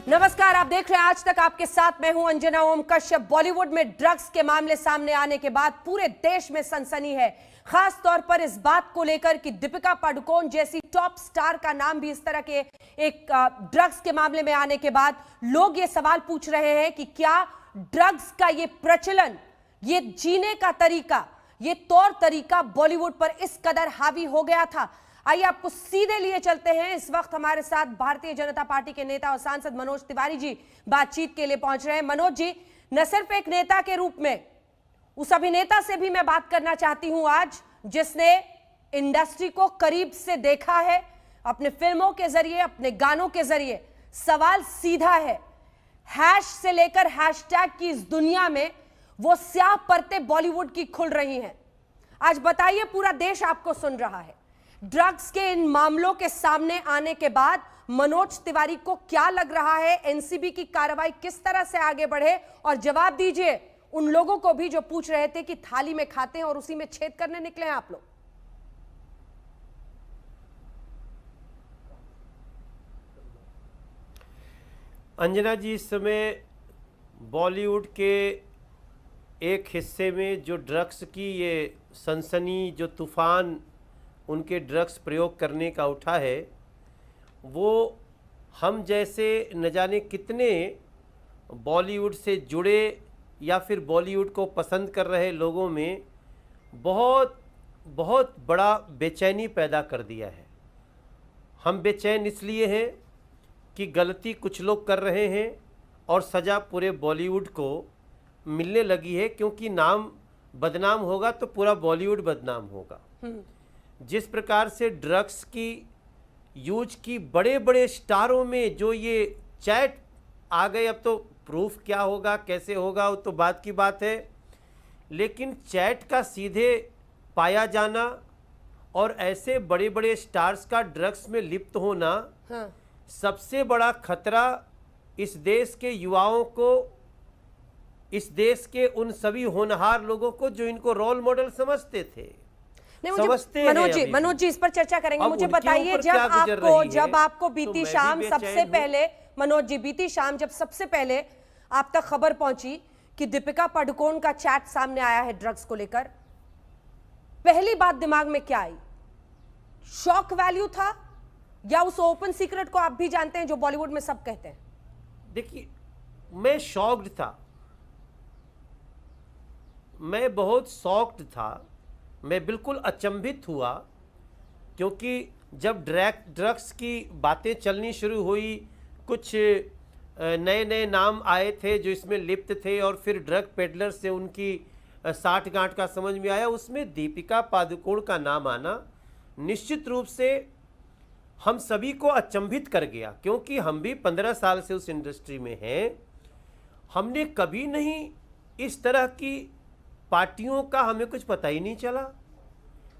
नमस्कार, आप देख रहे हैं आज तक आपके साथ मैं हूं अंजना ओम कश्यप। बॉलीवुड में ड्रग्स के मामले सामने आने के बाद पूरे देश में सनसनी है, खास तौर पर इस बात को लेकर कि दीपिका पादुकोण जैसी टॉप स्टार का नाम भी इस तरह के एक ड्रग्स के मामले में आने के बाद लोग ये सवाल पूछ रहे हैं कि क्या ड्रग्स का ये प्रचलन, ये जीने का तरीका, ये तौर तरीका बॉलीवुड पर इस कदर हावी हो गया था। आइए आपको सीधे लिए चलते हैं। इस वक्त हमारे साथ भारतीय जनता पार्टी के नेता और सांसद मनोज तिवारी जी बातचीत के लिए पहुंच रहे हैं। मनोज जी, न सिर्फ एक नेता के रूप में, उस अभिनेता से भी मैं बात करना चाहती हूं आज जिसने इंडस्ट्री को करीब से देखा है, अपने फिल्मों के जरिए, अपने गानों के जरिए। सवाल सीधा है, हैश से लेकर हैशटैग की इस दुनिया में वो स्याह परतें बॉलीवुड की खुल रही हैं। आज बताइए, पूरा देश आपको सुन रहा है। ड्रग्स के इन मामलों के सामने आने के बाद मनोज तिवारी को क्या लग रहा है? एनसीबी की कार्रवाई किस तरह से आगे बढ़े? और जवाब दीजिए उन लोगों को भी जो पूछ रहे थे कि थाली में खाते हैं और उसी में छेद करने निकले हैं आप लोग। अंजना जी, इस समय बॉलीवुड के एक हिस्से में जो ड्रग्स की ये सनसनी, जो तूफान उनके ड्रग्स प्रयोग करने का उठा है, वो हम जैसे न जाने कितने बॉलीवुड से जुड़े या फिर बॉलीवुड को पसंद कर रहे लोगों में बहुत बहुत बड़ा बेचैनी पैदा कर दिया है। हम बेचैन इसलिए हैं कि गलती कुछ लोग कर रहे हैं और सज़ा पूरे बॉलीवुड को मिलने लगी है, क्योंकि नाम बदनाम होगा तो पूरा बॉलीवुड बदनाम होगा। जिस प्रकार से ड्रग्स की यूज की बड़े बड़े स्टारों में जो ये चैट आ गए, अब तो प्रूफ क्या होगा, कैसे होगा, वो तो बात की बात है, लेकिन चैट का सीधे पाया जाना और ऐसे बड़े बड़े स्टार्स का ड्रग्स में लिप्त होना, हाँ। सबसे बड़ा खतरा इस देश के युवाओं को, इस देश के उन सभी होनहार लोगों को जो इनको रोल मॉडल समझते थे। मनोज जी इस पर चर्चा करेंगे। मुझे बताइए, जब आपको बीती शाम सबसे पहले, मनोज जी, बीती शाम जब सबसे पहले आप तक खबर पहुंची कि दीपिका पादुकोण का चैट सामने आया है ड्रग्स को लेकर, पहली बात दिमाग में क्या आई? शॉक वैल्यू था या उस ओपन सीक्रेट को आप भी जानते हैं जो बॉलीवुड में सब कहते हैं? देखिए, मैं शॉक्ड था, मैं बहुत शॉक्ड था, मैं बिल्कुल अचंभित हुआ, क्योंकि जब ड्रग्स की बातें चलनी शुरू हुई, कुछ नए नए नाम आए थे जो इसमें लिप्त थे और फिर ड्रग पेडलर से उनकी साठ गांठ का समझ में आया, उसमें दीपिका पादुकोण का नाम आना निश्चित रूप से हम सभी को अचंभित कर गया, क्योंकि हम भी 15 साल से उस इंडस्ट्री में हैं। हमने कभी नहीं इस तरह की पार्टियों का हमें कुछ पता ही नहीं चला।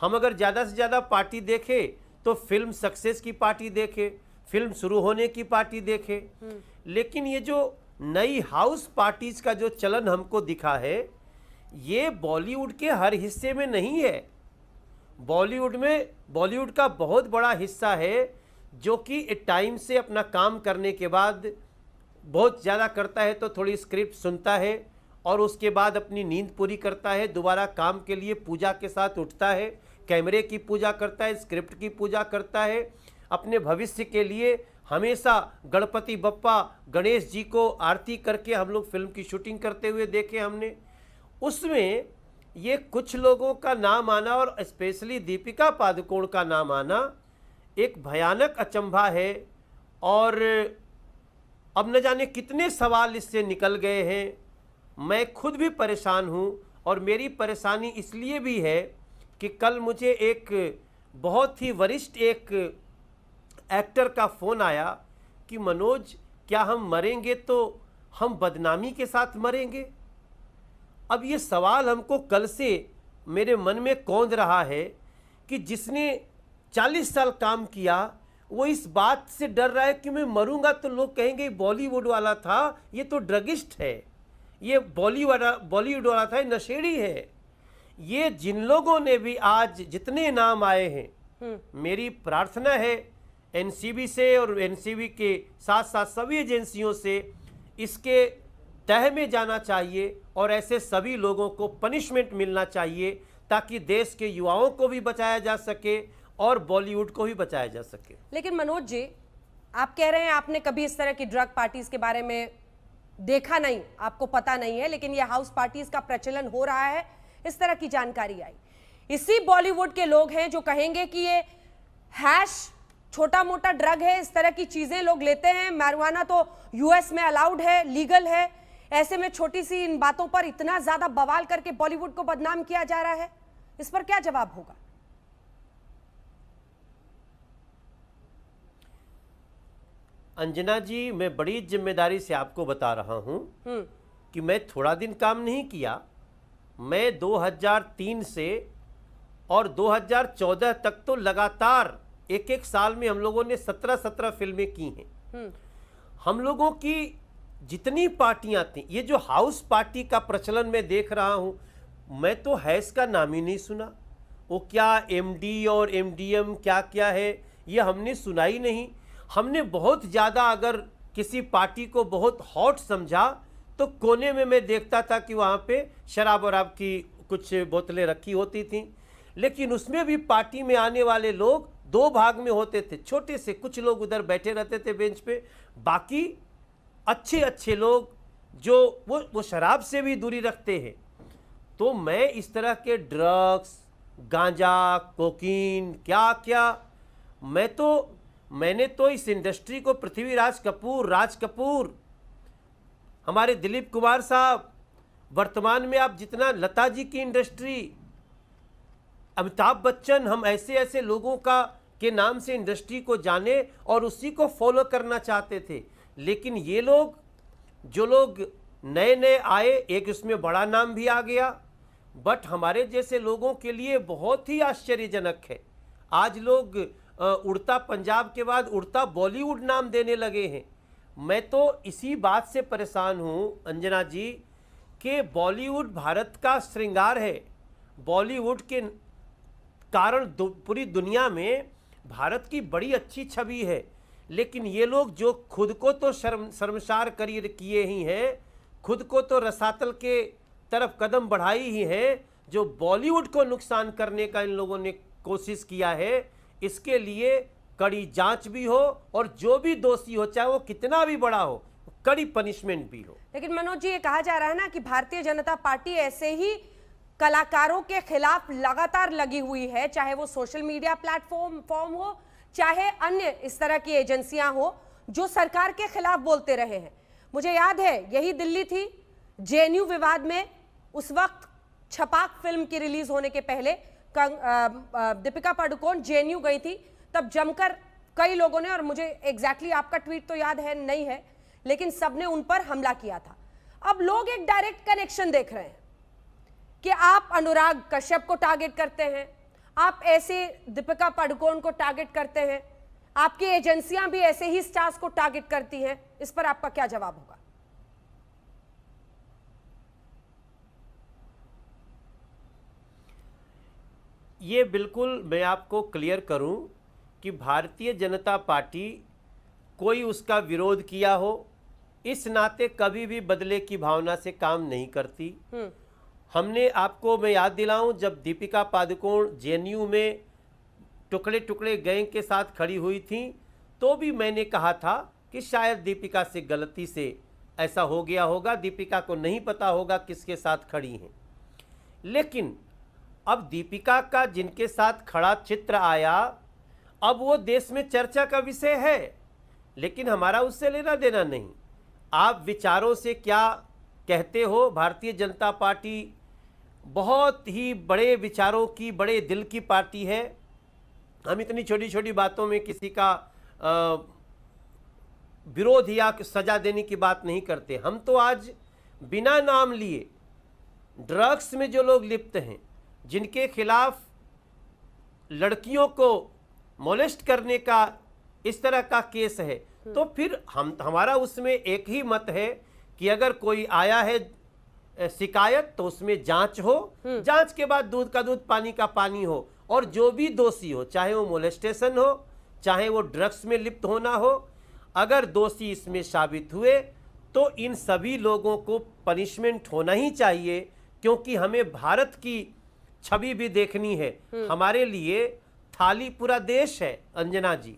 हम अगर ज़्यादा से ज़्यादा पार्टी देखें तो फिल्म सक्सेस की पार्टी देखें, फिल्म शुरू होने की पार्टी देखें, लेकिन ये जो नई हाउस पार्टीज़ का जो चलन हमको दिखा है, ये बॉलीवुड के हर हिस्से में नहीं है। बॉलीवुड का बहुत बड़ा हिस्सा है जो कि एक टाइम से अपना काम करने के बाद बहुत ज़्यादा करता है तो थोड़ी स्क्रिप्ट सुनता है और उसके बाद अपनी नींद पूरी करता है, दोबारा काम के लिए पूजा के साथ उठता है, कैमरे की पूजा करता है, स्क्रिप्ट की पूजा करता है, अपने भविष्य के लिए हमेशा गणपति बप्पा गणेश जी को आरती करके हम लोग फिल्म की शूटिंग करते हुए देखे हमने। उसमें ये कुछ लोगों का नाम आना और स्पेशली दीपिका पादुकोण का नाम आना एक भयानक अचंभा है, और अब न जाने कितने सवाल इससे निकल गए हैं। मैं खुद भी परेशान हूँ, और मेरी परेशानी इसलिए भी है कि कल मुझे एक बहुत ही वरिष्ठ एक एक्टर का फ़ोन आया कि मनोज, क्या हम मरेंगे तो हम बदनामी के साथ मरेंगे? अब ये सवाल हमको कल से मेरे मन में कौंध रहा है कि जिसने 40 साल काम किया वो इस बात से डर रहा है कि मैं मरूंगा तो लोग कहेंगे बॉलीवुड वाला था, ये तो ड्रगिस्ट है, ये बॉलीवुड वाला था, ये नशेड़ी है। ये जिन लोगों ने भी आज जितने नाम आए हैं, मेरी प्रार्थना है एनसीबी से और एनसीबी के साथ साथ सभी एजेंसियों से इसके तह में जाना चाहिए और ऐसे सभी लोगों को पनिशमेंट मिलना चाहिए ताकि देश के युवाओं को भी बचाया जा सके और बॉलीवुड को भी बचाया जा सके। लेकिन मनोज जी, आप कह रहे हैं आपने कभी इस तरह की ड्रग पार्टीज के बारे में देखा नहीं, आपको पता नहीं है, लेकिन ये हाउस पार्टीज का प्रचलन हो रहा है, इस तरह की जानकारी आई। इसी बॉलीवुड के लोग हैं जो कहेंगे कि ये हैश छोटा मोटा ड्रग है, इस तरह की चीजें लोग लेते हैं, marijuana तो यूएस में अलाउड है, लीगल है, ऐसे में छोटी सी इन बातों पर इतना ज्यादा बवाल करके बॉलीवुड को बदनाम किया जा रहा है, इस पर क्या जवाब होगा? अंजना जी, मैं बड़ी जिम्मेदारी से आपको बता रहा हूं कि मैं थोड़ा दिन काम नहीं किया। मैं 2003 से और 2014 तक तो लगातार एक एक साल में हम लोगों ने 17 फिल्में की हैं। हम लोगों की जितनी पार्टियां थी, ये जो हाउस पार्टी का प्रचलन मैं देख रहा हूं, मैं तो हैश का नाम ही नहीं सुना। वो क्या एमडी और एमडीएम क्या क्या है ये हमने सुना ही नहीं। हमने बहुत ज़्यादा अगर किसी पार्टी को बहुत हॉट समझा तो कोने में मैं देखता था कि वहाँ पे शराब वराब की कुछ बोतलें रखी होती थीं, लेकिन उसमें भी पार्टी में आने वाले लोग दो भाग में होते थे। छोटे से कुछ लोग उधर बैठे रहते थे बेंच पे, बाकी अच्छे अच्छे लोग जो वो शराब से भी दूरी रखते हैं। तो मैं इस तरह के ड्रग्स, गांजा, कोकीन, क्या क्या, मैंने तो इस इंडस्ट्री को पृथ्वीराज कपूर, राज कपूर, हमारे दिलीप कुमार साहब, वर्तमान में आप जितना लता जी की इंडस्ट्री, अमिताभ बच्चन, हम ऐसे ऐसे लोगों के नाम से इंडस्ट्री को जाने और उसी को फॉलो करना चाहते थे। लेकिन ये लोग, जो लोग नए नए आए, एक उसमें बड़ा नाम भी आ गया, बट हमारे जैसे लोगों के लिए बहुत ही आश्चर्यजनक है। आज लोग उड़ता पंजाब के बाद उड़ता बॉलीवुड नाम देने लगे हैं। मैं तो इसी बात से परेशान हूँ अंजना जी कि बॉलीवुड भारत का श्रृंगार है। बॉलीवुड के कारण पूरी दुनिया में भारत की बड़ी अच्छी छवि है, लेकिन ये लोग जो खुद को तो शर्मसार किए ही हैं, खुद को तो रसातल के तरफ कदम बढ़ाई ही है, जो बॉलीवुड को नुकसान करने का इन लोगों ने कोशिश किया है, इसके लिए कड़ी जांच भी हो और जो भी दोषी हो, चाहे वो कितना भी बड़ा हो, कड़ी पनिशमेंट भी हो। लेकिन मनोज जी, ये कहा जा रहा है ना कि भारतीय जनता पार्टी ऐसे ही कलाकारों के खिलाफ लगातार लगी हुई है, चाहे वो सोशल मीडिया प्लेटफॉर्म हो, चाहे अन्य इस तरह की एजेंसियां हो जो सरकार के खिलाफ बोलते रहे हैं। मुझे याद है यही दिल्ली थी, जेएनयू विवाद में उस वक्त छपाक फिल्म की रिलीज होने के पहले दीपिका पादुकोण जेएनयू गई थी, तब जमकर कई लोगों ने, और मुझे एग्जैक्टली आपका ट्वीट तो याद है नहीं है, लेकिन सबने उन पर हमला किया था। अब लोग एक डायरेक्ट कनेक्शन देख रहे हैं कि आप अनुराग कश्यप को टारगेट करते हैं, आप ऐसे दीपिका पादुकोण को टारगेट करते हैं, आपकी एजेंसियां भी ऐसे ही स्टार्स को टारगेट करती हैं। इस पर आपका क्या जवाब होगा? ये बिल्कुल मैं आपको क्लियर करूं कि भारतीय जनता पार्टी कोई उसका विरोध किया हो, इस नाते कभी भी बदले की भावना से काम नहीं करती। हमने आपको, मैं याद दिलाऊं, जब दीपिका पादुकोण जेएनयू में टुकड़े टुकड़े गैंग के साथ खड़ी हुई थी, तो भी मैंने कहा था कि शायद दीपिका से गलती से ऐसा हो गया होगा, दीपिका को नहीं पता होगा किसके साथ खड़ी हैं। लेकिन अब दीपिका का जिनके साथ खड़ा चित्र आया, अब वो देश में चर्चा का विषय है, लेकिन हमारा उससे लेना देना नहीं। आप विचारों से क्या कहते हो? भारतीय जनता पार्टी बहुत ही बड़े विचारों की, बड़े दिल की पार्टी है। हम इतनी छोटी छोटी बातों में किसी का विरोध या सजा देने की बात नहीं करते। हम तो आज बिना नाम लिए ड्रग्स में जो लोग लिप्त हैं, जिनके खिलाफ लड़कियों को मोलेस्ट करने का इस तरह का केस है, तो फिर हमारा उसमें एक ही मत है कि अगर कोई आया है शिकायत तो उसमें जांच हो, जांच के बाद दूध का दूध पानी का पानी हो, और जो भी दोषी हो, चाहे वो मोलेस्टेशन हो, चाहे वो ड्रग्स में लिप्त होना हो, अगर दोषी इसमें साबित हुए तो इन सभी लोगों को पनिशमेंट होना ही चाहिए, क्योंकि हमें भारत की छवि भी देखनी है। हमारे लिए थाली पूरा देश है अंजना जी,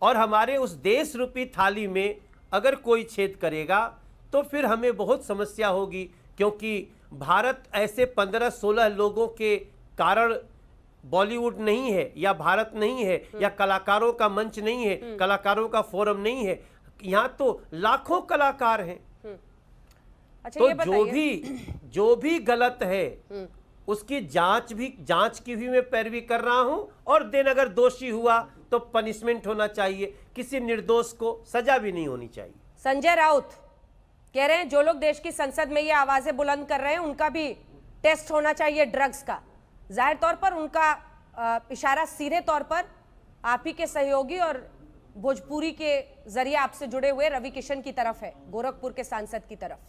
और हमारे उस देश रूपी थाली में अगर कोई छेद करेगा तो फिर हमें बहुत समस्या होगी, क्योंकि भारत ऐसे 15-16 लोगों के कारण बॉलीवुड नहीं है, या भारत नहीं है, या कलाकारों का मंच नहीं है, कलाकारों का फोरम नहीं है। यहाँ तो लाखों कलाकार हैं। अच्छा, तो ये जो भी गलत है उसकी जांच की भी मैं पैरवी कर रहा हूं, और दिन अगर दोषी हुआ तो पनिशमेंट होना चाहिए, किसी निर्दोष को सजा भी नहीं होनी चाहिए। संजय राउत कह रहे हैं जो लोग देश की संसद में ये आवाजें बुलंद कर रहे हैं उनका भी टेस्ट होना चाहिए ड्रग्स का। जाहिर तौर पर उनका इशारा सीधे तौर पर आप ही के सहयोगी और भोजपुरी के जरिए आपसे जुड़े हुए रवि किशन की तरफ है, गोरखपुर के सांसद की तरफ।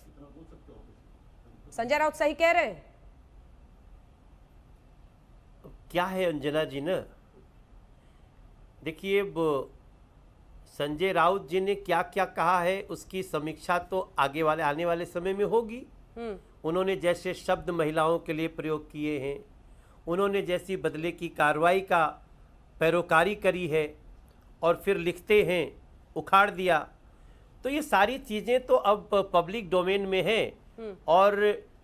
संजय राउत सही कह रहे हैं? क्या है अंजना जी ना, देखिए संजय राउत जी ने क्या क्या कहा है उसकी समीक्षा तो आने वाले समय में होगी। उन्होंने जैसे शब्द महिलाओं के लिए प्रयोग किए हैं, उन्होंने जैसी बदले की कार्रवाई का पैरोकारी करी है और फिर लिखते हैं उखाड़ दिया, तो ये सारी चीज़ें तो अब पब्लिक डोमेन में हैं, और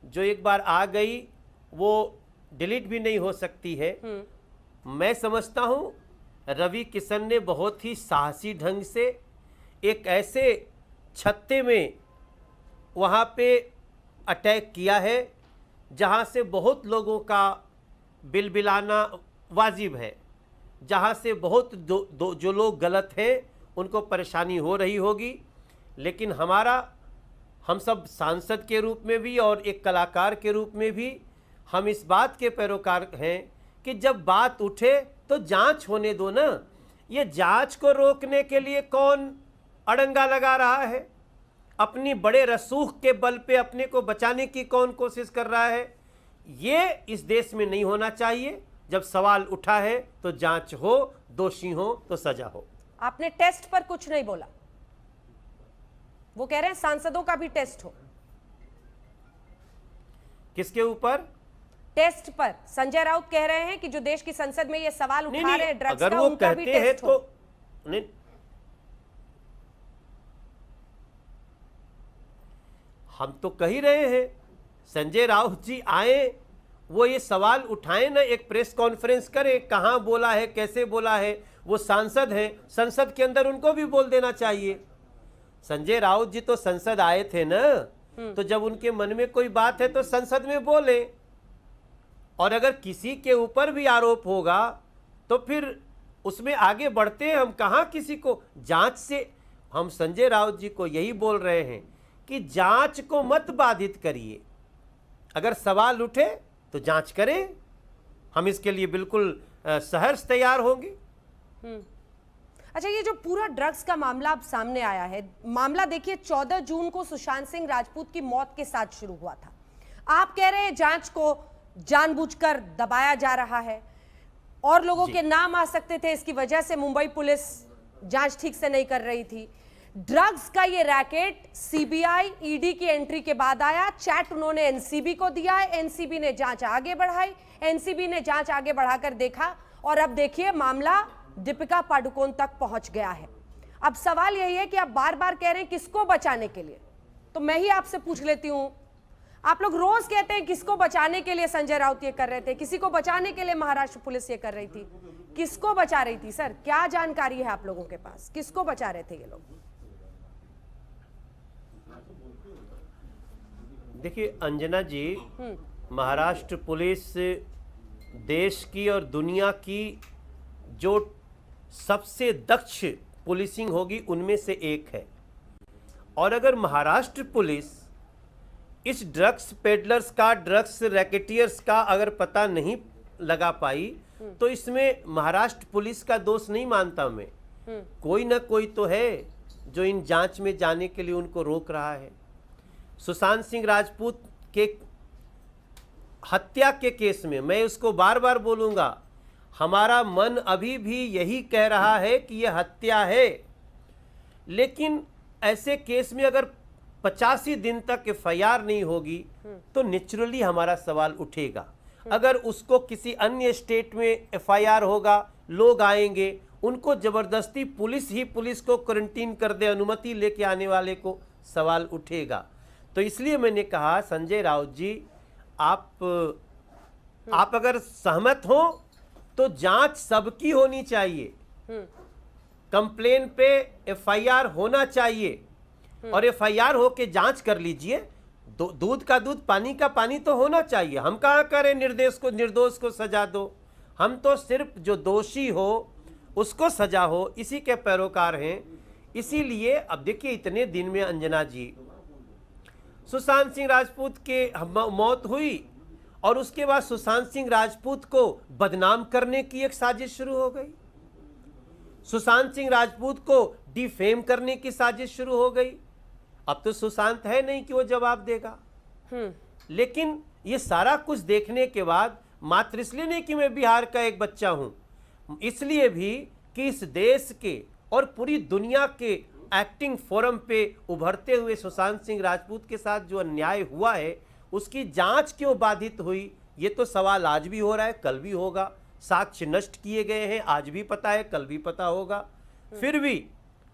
जो एक बार आ गई वो डिलीट भी नहीं हो सकती है। मैं समझता हूँ रवि किशन ने बहुत ही साहसी ढंग से एक ऐसे छत्ते में वहाँ पे अटैक किया है जहाँ से बहुत लोगों का बिलबिलाना वाजिब है, जहाँ से बहुत जो लोग गलत हैं उनको परेशानी हो रही होगी। लेकिन हम सब सांसद के रूप में भी और एक कलाकार के रूप में भी हम इस बात के पैरोकार हैं कि जब बात उठे तो जांच होने दो ना। ये जांच को रोकने के लिए कौन अड़ंगा लगा रहा है? अपनी बड़े रसूख के बल पे अपने को बचाने की कौन कोशिश कर रहा है? ये इस देश में नहीं होना चाहिए। जब सवाल उठा है तो जांच हो, दोषी हो तो सजा हो। आपने टेस्ट पर कुछ नहीं बोला, वो कह रहे हैं सांसदों का भी टेस्ट हो। किसके ऊपर? टेस्ट पर। संजय राउत कह रहे हैं कि जो देश की संसद में ये सवाल उठा रहे हैं ड्रग्स अगर का, वो उनका भी कहते हैं टेस्ट हो। तो नहीं, हम तो कह ही रहे हैं संजय राउत जी आए, वो ये सवाल उठाएं ना, एक प्रेस कॉन्फ्रेंस करें, कहाँ बोला है, कैसे बोला है। वो सांसद हैं, संसद के अंदर उनको भी बोल देना चाहिए। संजय राउत जी तो संसद आए थे ना, तो जब उनके मन में कोई बात है तो संसद में बोले, और अगर किसी के ऊपर भी आरोप होगा तो फिर उसमें आगे बढ़ते हैं। हम कहाँ किसी को जांच से, हम संजय राउत जी को यही बोल रहे हैं कि जांच को मत बाधित करिए। अगर सवाल उठे तो जांच करें, हम इसके लिए बिल्कुल सहर्ष तैयार होंगे। अच्छा, ये जो पूरा ड्रग्स का मामला अब सामने आया है, मामला देखिए 14 जून को सुशांत सिंह राजपूत की मौत के साथ शुरू हुआ था। आप कह रहे हैं जांच को जानबूझकर दबाया जा रहा है, और लोगों के नाम आ सकते थे, इसकी वजह से मुंबई पुलिस जांच ठीक से नहीं कर रही थी। ड्रग्स का ये रैकेट सीबीआई ईडी की एंट्री के बाद आया, चैट उन्होंने एनसीबी को दिया है, एनसीबी ने जांच आगे बढ़ाई, एनसीबी ने जांच आगे बढ़ाकर देखा, और अब देखिए मामला दीपिका पादुकोण तक पहुंच गया है। अब सवाल यही है कि आप बार बार कह रहे हैं किसको बचाने के लिए, तो मैं ही आपसे पूछ लेती हूं, आप लोग रोज कहते हैं किसको बचाने के लिए संजय राउत ये कर रहे थे, किसी को बचाने के लिए महाराष्ट्र पुलिस ये कर रही थी, किसको बचा रही थी? सर, क्या जानकारी है आप लोगों के पास, किसको बचा रहे थे ये लोग? देखिए अंजना जी, महाराष्ट्र पुलिस देश की और दुनिया की जो सबसे दक्ष पुलिसिंग होगी उनमें से एक है। और अगर महाराष्ट्र पुलिस इस ड्रग्स पेडलर्स का, ड्रग्स रैकेटियर्स का अगर पता नहीं लगा पाई तो इसमें महाराष्ट्र पुलिस का दोष नहीं मानता मैं। कोई ना कोई तो है जो इन जांच में जाने के लिए उनको रोक रहा है। सुशांत सिंह राजपूत के हत्या के केस में मैं उसको बार बार बोलूंगा, हमारा मन अभी भी यही कह रहा है कि यह हत्या है, लेकिन ऐसे केस में अगर 85 दिन तक एफआईआर नहीं होगी तो नेचुरली हमारा सवाल उठेगा। अगर उसको किसी अन्य स्टेट में एफआईआर होगा, लोग आएंगे, उनको जबरदस्ती पुलिस को क्वारंटीन कर दे, अनुमति लेके आने वाले को सवाल उठेगा। तो इसलिए मैंने कहा संजय राउत जी, आप अगर सहमत हो तो जांच सबकी होनी चाहिए, कंप्लेन पे एफआईआर होना चाहिए और एफआईआर होके जांच कर लीजिए। दूध का दूध, पानी का पानी तो होना चाहिए। हम कहाँ करें निर्दोष को सजा दो, हम तो सिर्फ जो दोषी हो उसको सजा हो, इसी के पैरोकार हैं। इसीलिए अब देखिए, इतने दिन में अंजना जी, सुशांत सिंह राजपूत के मौत हुई और उसके बाद सुशांत सिंह राजपूत को बदनाम करने की एक साजिश शुरू हो गई, सुशांत सिंह राजपूत को डिफेम करने की साजिश शुरू हो गई। अब तो सुशांत है नहीं कि वो जवाब देगा। लेकिन ये सारा कुछ देखने के बाद, मात्र इसलिए नहीं कि मैं बिहार का एक बच्चा हूं, इसलिए भी कि इस देश के और पूरी दुनिया के एक्टिंग फोरम पे उभरते हुए सुशांत सिंह राजपूत के साथ जो अन्याय हुआ है, उसकी जांच क्यों बाधित हुई, ये तो सवाल आज भी हो रहा है, कल भी होगा। साक्ष्य नष्ट किए गए हैं, आज भी पता है, कल भी पता होगा। फिर भी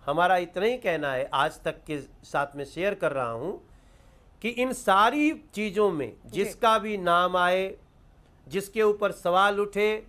हमारा इतना ही कहना है, आज तक के साथ में शेयर कर रहा हूं, कि इन सारी चीज़ों में जिसका भी नाम आए, जिसके ऊपर सवाल उठे,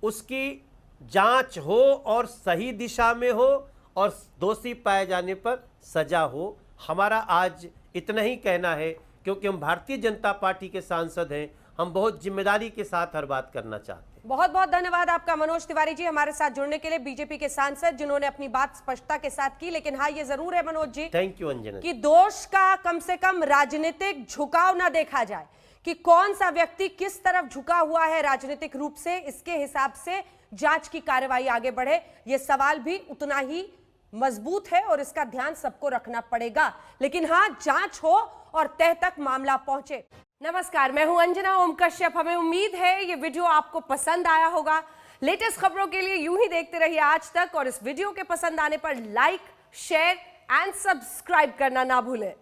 उसकी जांच हो और सही दिशा में हो और दोषी पाए जाने पर सजा हो। हमारा आज इतना ही कहना है, क्योंकि हम भारतीय जनता पार्टी के सांसद हैं, हम बहुत जिम्मेदारी के साथ हर बात करना चाहते हैं। बहुत बहुत धन्यवाद आपका मनोज तिवारी जी, हमारे साथ जुड़ने के लिए, बीजेपी के सांसद जिन्होंने अपनी बात स्पष्टता के साथ की। लेकिन हाँ, ये जरूर है मनोज जी, थैंक यू अंजना, कि दोष का कम से कम राजनीतिक झुकाव ना देखा जाए, कि कौन सा व्यक्ति किस तरफ झुका हुआ है राजनीतिक रूप से, इसके हिसाब से जांच की कार्रवाई आगे बढ़े। ये सवाल भी उतना ही मजबूत है और इसका ध्यान सबको रखना पड़ेगा। लेकिन हाँ, जांच हो और तह तक मामला पहुंचे। नमस्कार, मैं हूं अंजना ओम कश्यप। हमें उम्मीद है ये वीडियो आपको पसंद आया होगा। लेटेस्ट खबरों के लिए यूं ही देखते रहिए आज तक, और इस वीडियो के पसंद आने पर लाइक, शेयर एंड सब्सक्राइब करना ना भूलें।